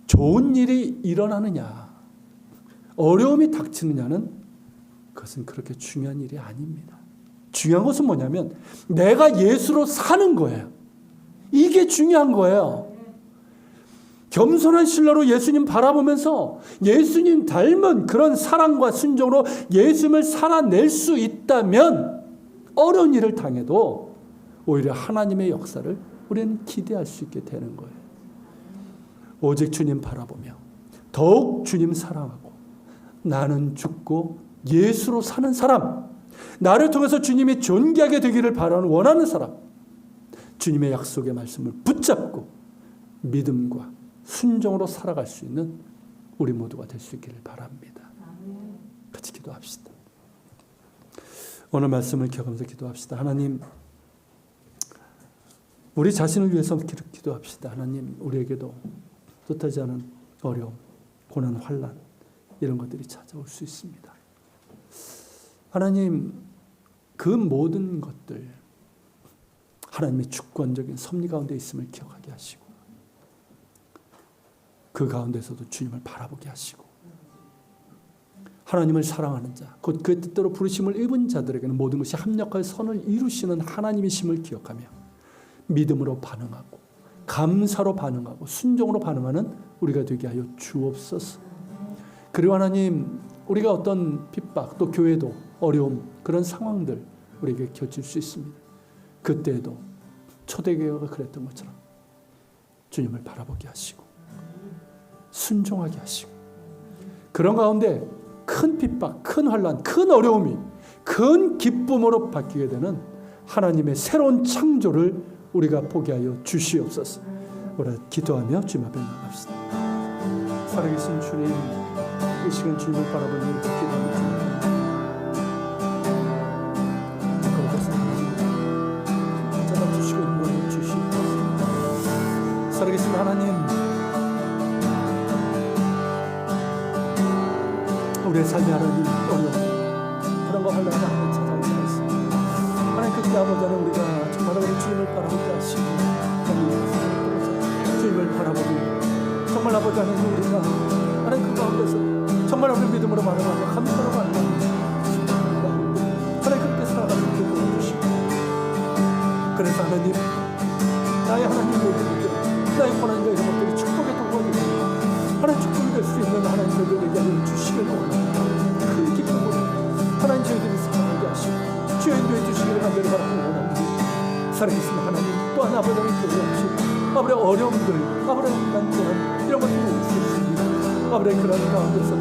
좋은 일이 일어나느냐, 어려움이 닥치느냐는 그것은 그렇게 중요한 일이 아닙니다. 중요한 것은 뭐냐면 내가 예수로 사는 거예요. 이게 중요한 거예요. 겸손한 신뢰로 예수님 바라보면서 예수님 닮은 그런 사랑과 순종으로 예수님을 살아낼 수 있다면 어려운 일을 당해도 오히려 하나님의 역사를 우리는 기대할 수 있게 되는 거예요. 오직 주님 바라보며 더욱 주님 사랑하고 나는 죽고 예수로 사는 사람, 나를 통해서 주님이 존귀하게 되기를 원하는 사람, 주님의 약속의 말씀을 붙잡고 믿음과 순종으로 살아갈 수 있는 우리 모두가 될 수 있기를 바랍니다. 같이 기도합시다. 오늘 말씀을 기억하면서 기도합시다. 하나님, 우리 자신을 위해서 기도합시다. 하나님, 우리에게도 뜻하지 않은 어려움, 고난, 환난 이런 것들이 찾아올 수 있습니다. 하나님, 그 모든 것들 하나님의 주권적인 섭리 가운데 있음을 기억하게 하시고 그 가운데서도 주님을 바라보게 하시고 하나님을 사랑하는 자, 곧 그 뜻대로 부르심을 입은 자들에게는 모든 것이 합력하여 선을 이루시는 하나님이심을 기억하며 믿음으로 반응하고 감사로 반응하고 순종으로 반응하는 우리가 되게 하여 주옵소서. 그리고 하나님, 우리가 어떤 핍박 또 교회도 어려움 그런 상황들 우리에게 겹칠 수 있습니다. 그때에도 초대교회가 그랬던 것처럼 주님을 바라보게 하시고 순종하게 하시고 그런 가운데 큰 핍박, 큰 환난, 큰 어려움이 큰 기쁨으로 바뀌게 되는 하나님의 새로운 창조를 우리가 보게 하여 주시옵소서. 우리 기도하며 주님 앞에 나갑시다. 살아계신 주님, 이 시간 주님을 바라보는 우리 기도합니다. 잡아주시고 인도해 주시옵소서. 살아계신 하나님, 우리의 삶의 하나님 어려움, 그런 거 하려고 하나님 찾아올 수가 있습니다. 하나님 그 기도하고자 하는 우리가 정말 우리 주님을 바라보게 하시고 주님을 바라보며 정말 아버지 하나님, 우리가 하나님 그 가운데서 정말 우리 믿음으로 반응하며 감사로 반응하며 하나님 그렇게 살아가는 게 도와주시고, 그래서 하나님, 나의 하나님 모든 나의 고난과 이런 것들이 축복의 도구가 되고 하나님 축복이 될 수 있는 하나님 저희들에게 알려 주시기를 원합니다. 큰 기쁨으로 하나님 저희들이 살아가게 하시고 주여 인도해 주시기를 간절히 바라고 원합니다. 살아계신 하나님, 또한 아버지의 교회 없이 아버지의 어려움들, 아버지의 난처함 이런 것들이 있을 수 있습니다. 아버지의 그런 가운데서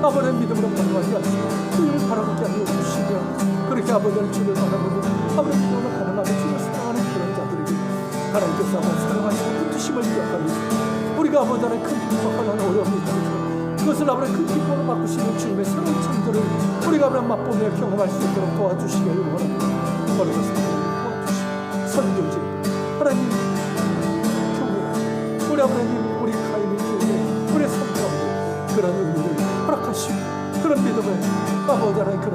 아버지의 믿음으로 반응하게 하시고 주를 바라보게 하여 주시며, 그렇게 아버지의 주를 바라보고 아버지의 믿음으로 반응하며 주를 사랑하는 그런 자들에게 하나님께서 아버지 사랑하시고 붙으심을 기억하면서 우리가 아버지 하나님 큰 기쁨과 하나님 어려움이 있다면 그것을 아버지 큰 기쁨으로 바꾸시는 주님의 새로운 창조를 우리가 아버지 맛보며 경험할 수 있도록 도와주시기를 원합니다. 어려워서 도와주시고 선교지 하나님 교회, 우리 아버님, 우리 가인의 교회, 우리 삶 가운데 그런 의미를 허락하시고 그런 믿음을 아버지 하나님 그런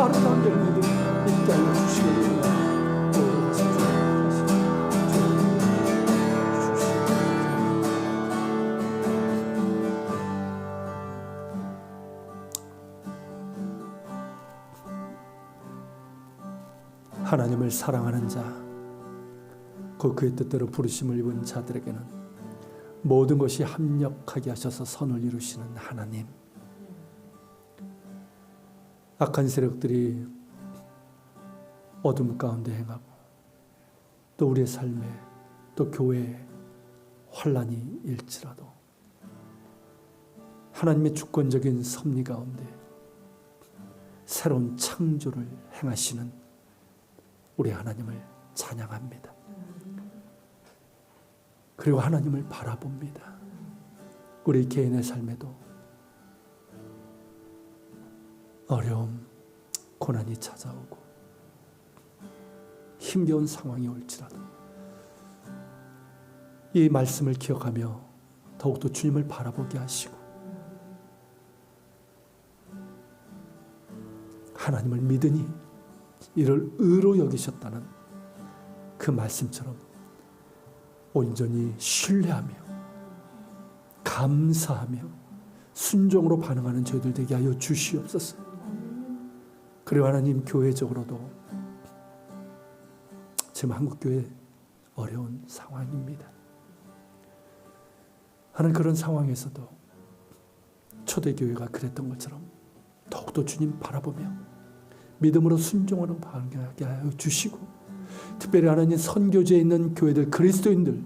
아름다운 열매들이 있게 하여 주시기를 원합니다. 하나님을 사랑하는 자, 그의 뜻대로 부르심을 입은 자들에게는 모든 것이 합력하게 하셔서 선을 이루시는 하나님. 악한 세력들이 어둠 가운데 행하고 또 우리의 삶에 또 교회에 환난이 일지라도 하나님의 주권적인 섭리 가운데 새로운 창조를 행하시는 우리 하나님을 찬양합니다. 그리고 하나님을 바라봅니다. 우리 개인의 삶에도 어려움, 고난이 찾아오고 힘겨운 상황이 올지라도 이 말씀을 기억하며 더욱더 주님을 바라보게 하시고 하나님을 믿으니 이를 의로 여기셨다는 그 말씀처럼 온전히 신뢰하며 감사하며 순종으로 반응하는 저희들 되게 하여 주시옵소서. 그리고 하나님, 교회적으로도 지금 한국교회 어려운 상황입니다. 하나님, 그런 상황에서도 초대교회가 그랬던 것처럼 더욱더 주님 바라보며 믿음으로 순종으로 반응하게 하여 주시고, 특별히 하나님 선교지에 있는 교회들, 그리스도인들,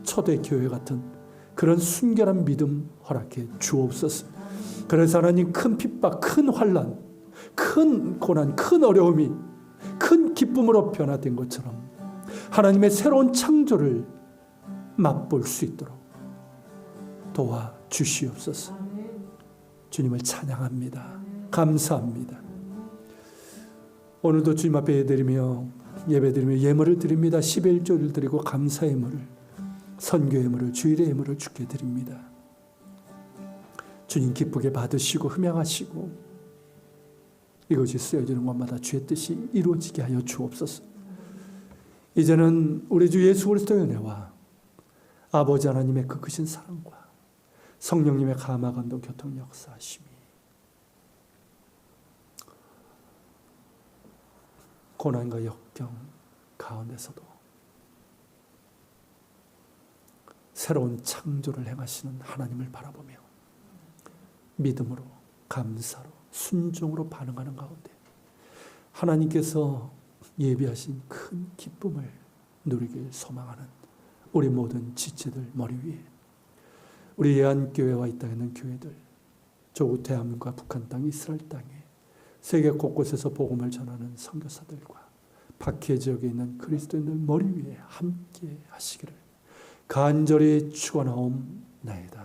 초대교회 같은 그런 순결한 믿음 허락해 주옵소서. 그래서 하나님, 큰 핍박, 큰 환난, 큰 고난, 큰 어려움이 큰 기쁨으로 변화된 것처럼 하나님의 새로운 창조를 맛볼 수 있도록 도와주시옵소서. 주님을 찬양합니다. 감사합니다. 오늘도 주님 앞에 예배드리며 예물을 드립니다. 11조를 드리고 감사의 예물을, 선교의 예물을, 주일의 예물을 주께 드립니다. 주님 기쁘게 받으시고 흠양하시고 이것이 쓰여지는 것마다 주의 뜻이 이루어지게 하여 주옵소서. 이제는 우리 주 예수 그리스도의 은혜와 아버지 하나님의 그 크신 사랑과 성령님의 감화감동 교통 역사하심이 고난과 역경 가운데서도 새로운 창조를 행하시는 하나님을 바라보며 믿음으로, 감사로, 순종으로 반응하는 가운데 하나님께서 예비하신 큰 기쁨을 누리길 소망하는 우리 모든 지체들 머리 위에, 우리 예안교회와 이 땅에 있는 교회들, 조국 대한민국과 북한 땅, 이스라엘 땅에 세계 곳곳에서 복음을 전하는 선교사들과 박해 지역에 있는 그리스도인들 머리 위에 함께 하시기를 간절히 축원하옵나이다.